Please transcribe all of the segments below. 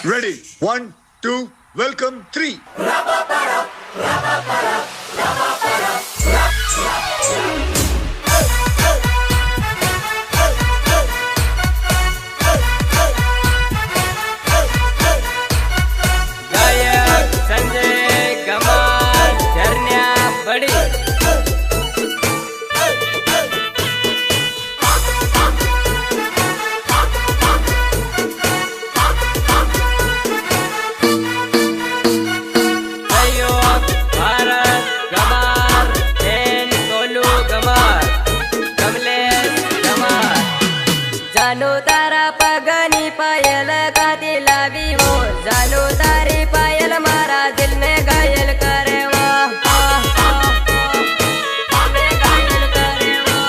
Ready? One, two, welcome, three. गायक Sanjay Gamal झरण्या बड़ी सहयोग भारत गमार एन कोलू गमार कमलेश गमार जानो तारा पगनी पायल गाती लावी वो जानो तारी पायल मारा दिल ने घायल करे वो दिल ने घायल करे वो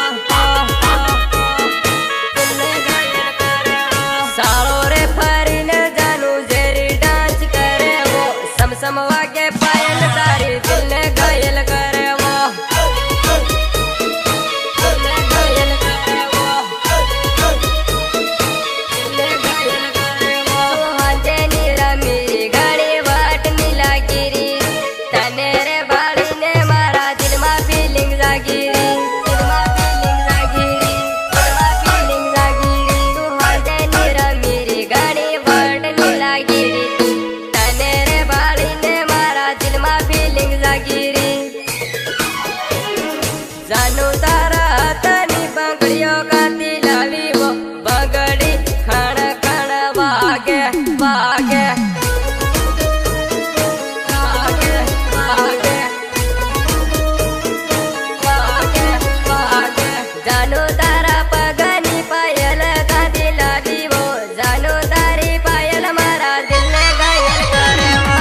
दिल ने घायल करे वो सालो रे फरी ने जानू जेरी डांस करे वो सम सम वागे पायल तारी दिल ने घायल करे वो दिल ने घायल करे वो जानो तारा हाथनी बंगड़ियों गाती लावी वो बंगड़ी खाना खाना भागे भागे भागे भागे भागे भागे जानो तारा पगनी पायल गाती लावी वो जानो तारी पायल मारा दिल ने घायल करे वो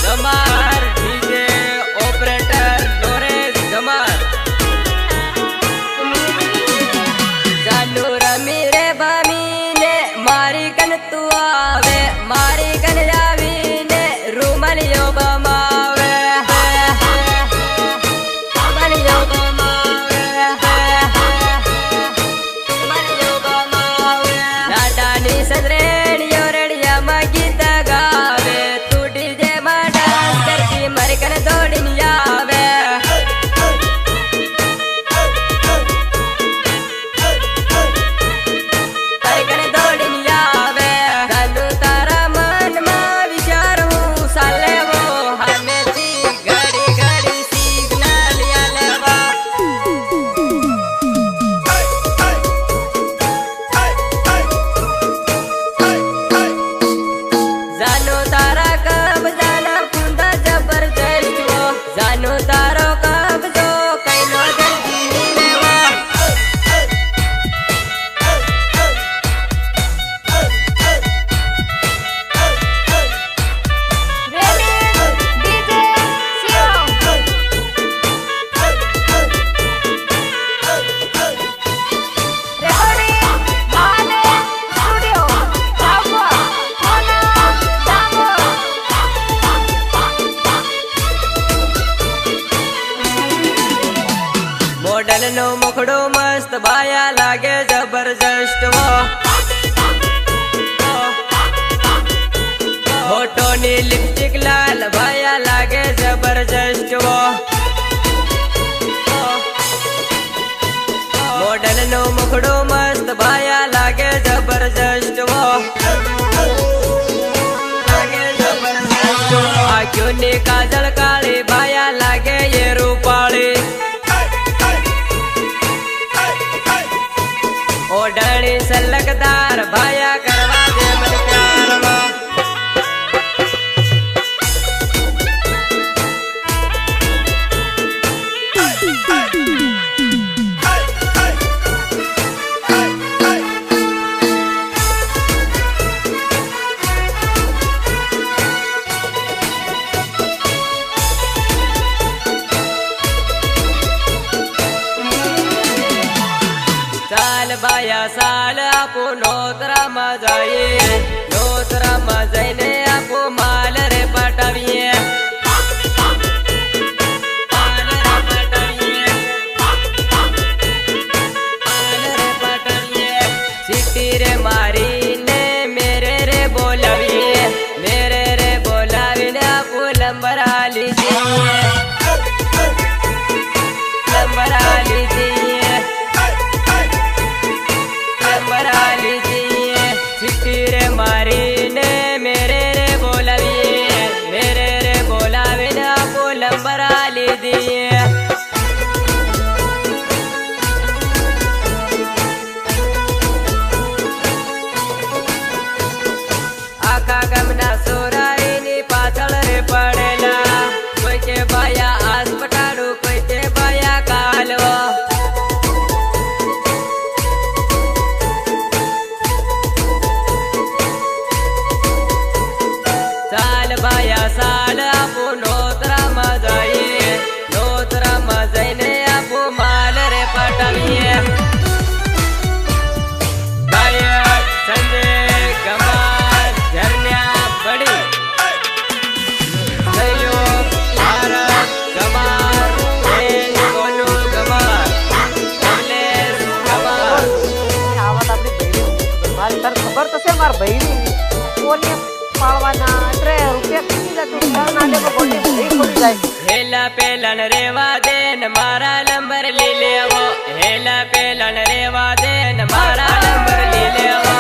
गमार डीजे ऑपरेटर नोरेश गमार जानू रमी रे बामी ने मारी कन तू आवे मारी कन जावी ने रूमलियो बमावे रूमलियो बमावे रूमलियो बमावे नाडानी सदरेणियो रेडिया मगीत गावे तू डीजे मरकन दौड़न आवे मरकन दौड़न आवे जानो तारा मन मा विचार हूँ साले वो हमें थी घड़ी घड़ी सिग्नल आले वा जानो तारा कब जाना कुंदा जबरदस्त वो जानो तारो कब जो कैलो जल्दी मिलेवा DJ Shivam recording Mahale Studio Dhaka Hona Dhamor model नो मुखड़ो मस्त बाया लागे जबरदस्त वो होठो नी लिपस्टिक लाल बाया लागे जबरदस्त वो मॉडल नो मुखड़ो मस्त बाया लागे जबरदस्त वो लागे जबरदस्त आँखों नी काजल काली बाया लागे ये रूपाली ओढ़नी सलकदार भाया करवा दे मन प्यार वो साल बाया साल आपो नोतरा मा जाए आ लीजिए चिट्ठी रे मारी ने मेरे रे बोलाविए मेरे रे बोलावे ने आपको नंबर आ लीजिए आखा गमना सोराई नी पाछळ रे पड़ेला कोई के बाया आस पटाड़ू कोई के बाया कालवा चाल बाया साल आपू नोतरा मजाईने आपू माल रे पटाविए गायक संजय गमार झरन्या बड़ी सहयोग भारत गमार गोलू गमार कमलेश गमार આવાત આપણી બહેરી મારી તને ખબર તો છે માર બહેરી કોને પાળવાના એટલે રૂપિયા કેટલી જતું ના દે તો ગોટી ભરી ખોલી જાય हेला पेलन रेवा देन मारा नंबर ले लेवो हेला पेलन रेवा देन मारा नंबर ले लेवो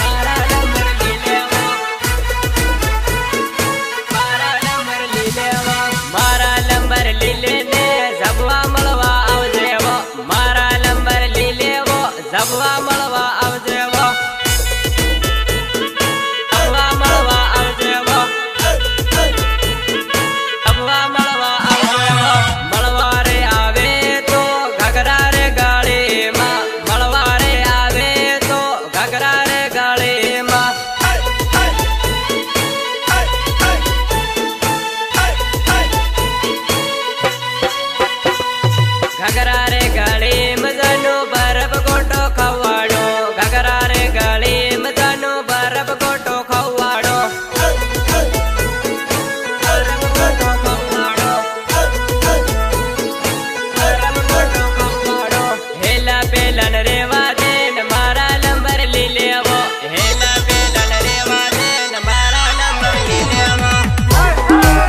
मारा नंबर ले लेवो मारा नंबर ले लेवो मारा नंबर ले लेने जबवा मळवा आवजेवो मारा नंबर ले लेवो जबवा मळवा आवजेवो जबवा मळवा आवजेवो મળવારે આવે તો ઘઘરા રે ગાળીમાં મળવારે આવે તો ઘઘરા રે ગાળીમાં ઘઘરા રે ગાળીમાં જાનો બરફ ગોટો ખવાડો ઘઘરા રે ગાળીમાં જાનો બરફ ગોટો ખવાડો हेला पेलन रेवा देन मारा नंबर ले लेवो हेला पेलन रेवा देन मारा नंबर ले लेवो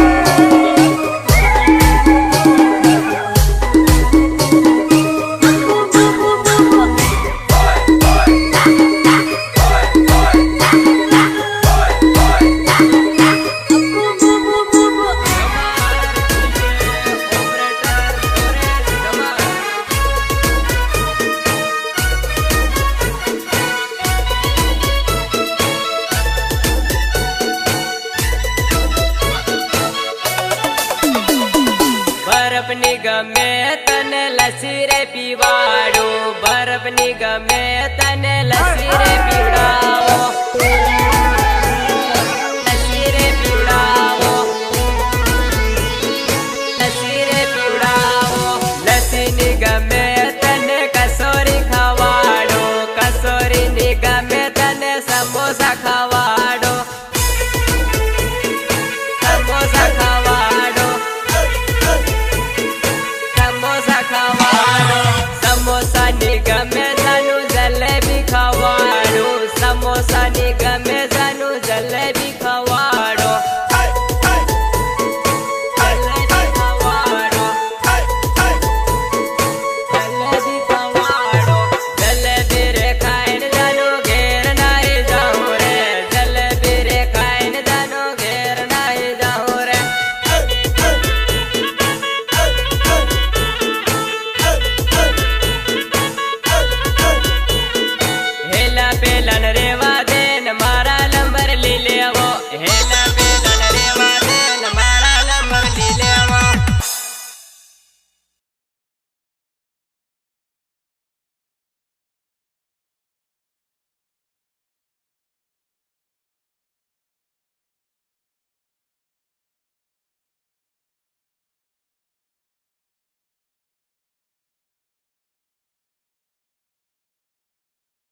बर्फ ની ગમે તને લસ્સી રે પીવાડો બર્ફ ની ગમે તને લસ્સી રે પીવડાવો